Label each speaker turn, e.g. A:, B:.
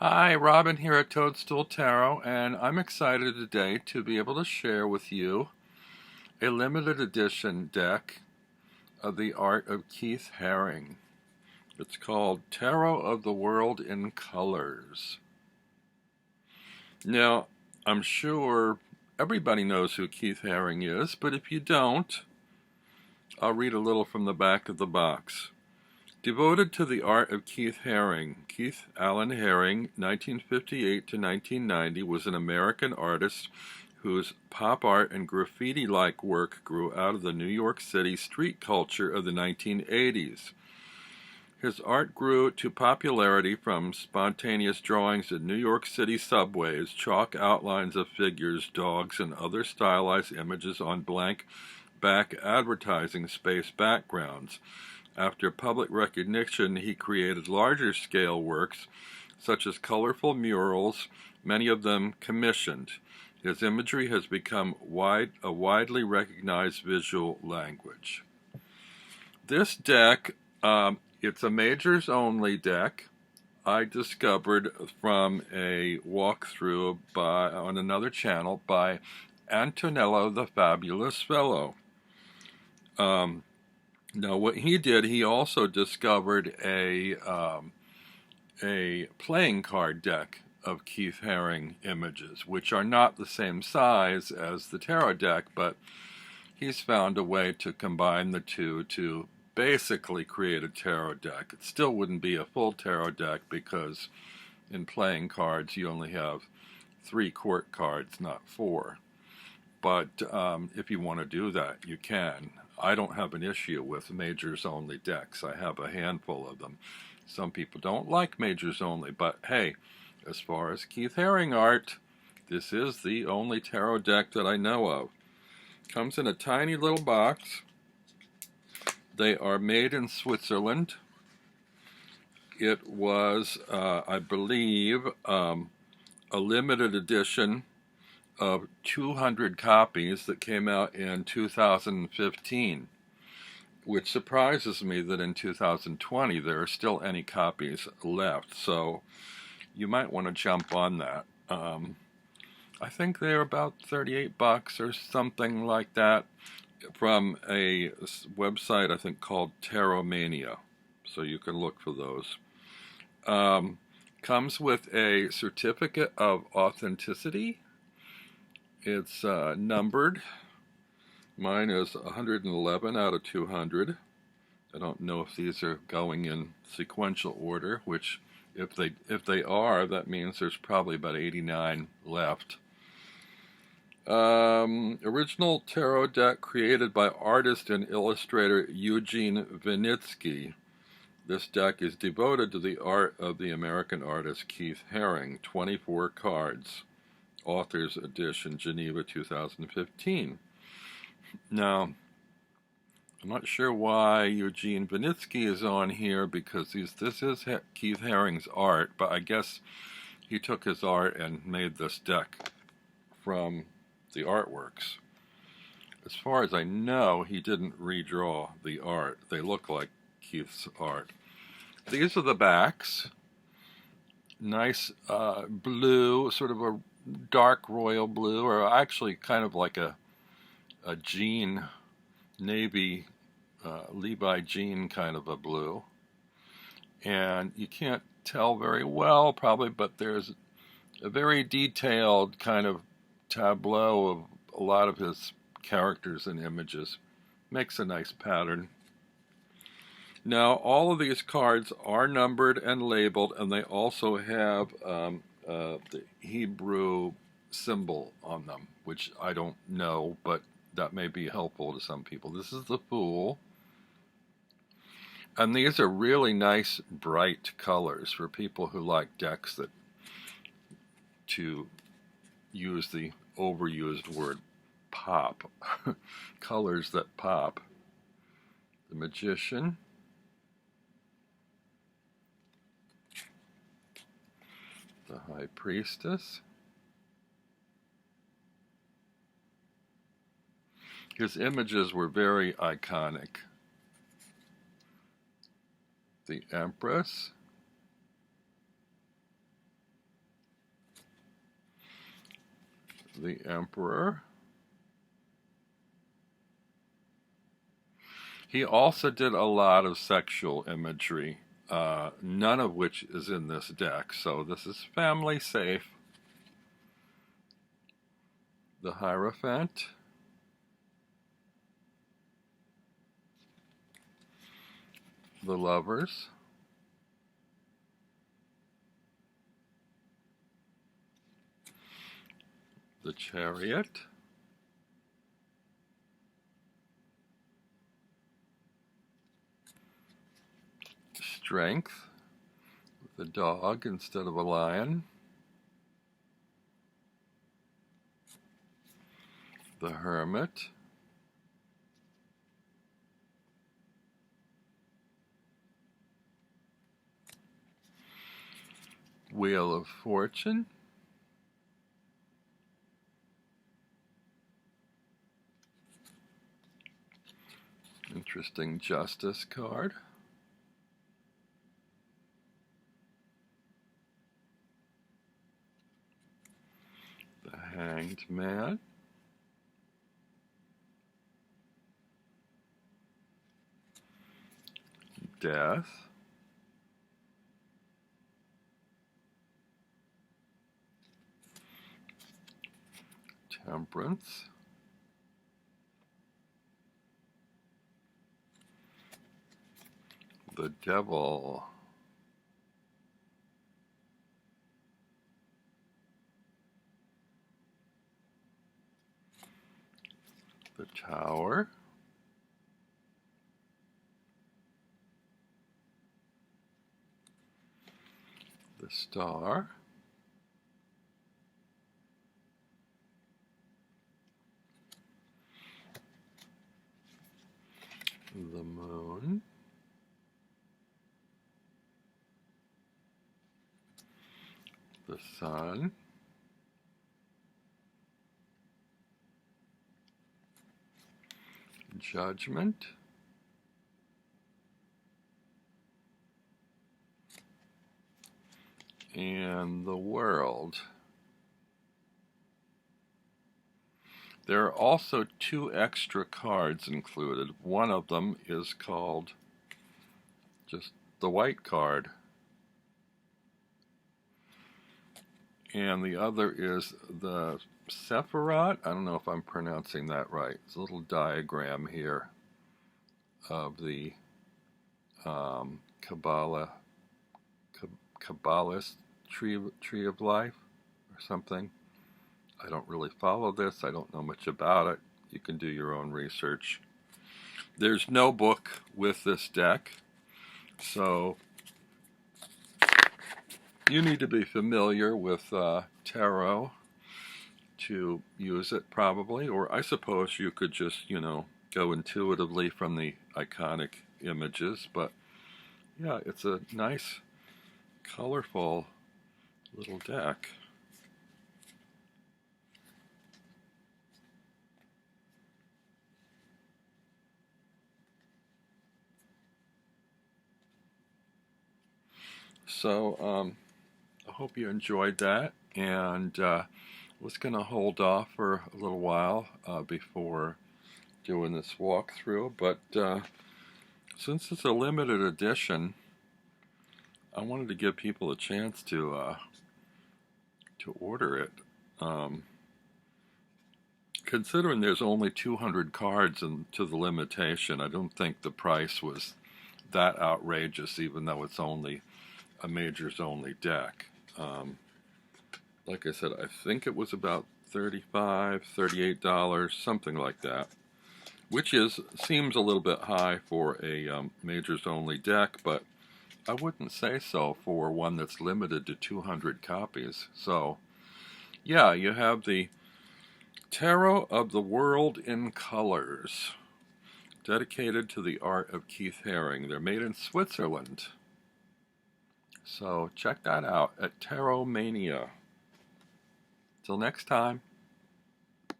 A: Hi, Robin here at Toadstool Tarot, and I'm excited today to be able to share with you a limited edition deck of the art of Keith Haring. It's called Tarot of the World in Colors. Now, I'm sure everybody knows who Keith Haring is, but if you don't, I'll read a little from the back of the box. Devoted to the art of Keith Haring, Keith Allen Haring, 1958 to 1990, was an American artist whose pop art and graffiti-like work grew out of the New York City street culture of the 1980s. His art grew to popularity from spontaneous drawings in New York City subways, chalk outlines of figures, dogs, and other stylized images on blank back advertising space backgrounds. After public recognition, he created larger-scale works, such as colorful murals, many of them commissioned. His imagery has become a widely recognized visual language. This deck, it's a majors-only deck. I discovered from a walkthrough on another channel by Antonello the Fabulous Fellow. Now, what he did, he also discovered a playing card deck of Keith Haring images, which are not the same size as the tarot deck, but he's found a way to combine the two to basically create a tarot deck. It still wouldn't be a full tarot deck because in playing cards you only have 3 court cards, not 4. But if you want to do that, you can. I don't have an issue with majors-only decks. I have a handful of them. Some people don't like majors-only, but hey, as far as Keith Haring art, this is the only tarot deck that I know of. Comes in a tiny little box. They are made in Switzerland. It was, I believe, a limited edition of 200 copies that came out in 2015, which surprises me that in 2020 there are still any copies left, so you might want to jump on that. I think they're about $38 or something like that from a website I think called Tarotmania, so you can look for those. Comes with a certificate of authenticity. It's numbered. Mine is 111 out of 200. I don't know if these are going in sequential order, which if they are, that means there's probably about 89 left. Original tarot deck created by artist and illustrator Eugene Vinitski. This deck is devoted to the art of the American artist Keith Haring. 24 cards. Author's Edition, Geneva, 2015. Now, I'm not sure why Eugene Vinitski is on here because this is Keith Haring's art, but I guess he took his art and made this deck from the artworks. As far as I know, he didn't redraw the art. They look like Keith's art. These are the backs. Nice blue, sort of a dark royal blue, or actually kind of like a jean, navy, Levi jean kind of a blue. And you can't tell very well probably, but there's a very detailed kind of tableau of a lot of his characters and images. Makes a nice pattern. Now, all of these cards are numbered and labeled, and they also have the Hebrew symbol on them, which I don't know, but that may be helpful to some people. This is the Fool. And these are really nice, bright colors for people who like decks that, to use the overused word, pop. Colors that pop. The Magician. The High Priestess. His images were very iconic. The Empress. the Emperor. He also did a lot of sexual imagery, none of which is in this deck, so this is family safe. The Hierophant. The Lovers. The Chariot. Strength, with a dog instead of a lion. The Hermit. Wheel of Fortune. Interesting Justice card. The Hanged Man. Death. Temperance. The Devil. The Tower. The Star. The Moon. The Sun. Judgment. And the World. There are also 2 extra cards included. One of them is called just the white card, and the other is the Sephiroth. I don't know if I'm pronouncing that right. It's a little diagram here of the Kabbalist tree of life or something. I don't really follow this. I don't know much about it. You can do your own research. There's no book with this deck, so you need to be familiar with tarot to use it, probably, or I suppose you could just, go intuitively from the iconic images. But yeah, it's a nice, colorful little deck. So I hope you enjoyed that, and I was going to hold off for a little while before doing this walkthrough, but since it's a limited edition, I wanted to give people a chance to order it. Considering there's only 200 cards to the limitation, I don't think the price was that outrageous, even though it's only a majors only deck. Like I said, I think it was about $35, $38, something like that, which seems a little bit high for a majors only deck, but I wouldn't say so for one that's limited to 200 copies. So yeah, you have the Tarot of the World in Colors, dedicated to the art of Keith Haring. They're made in Switzerland. So check that out at Tarotmania. Till next time.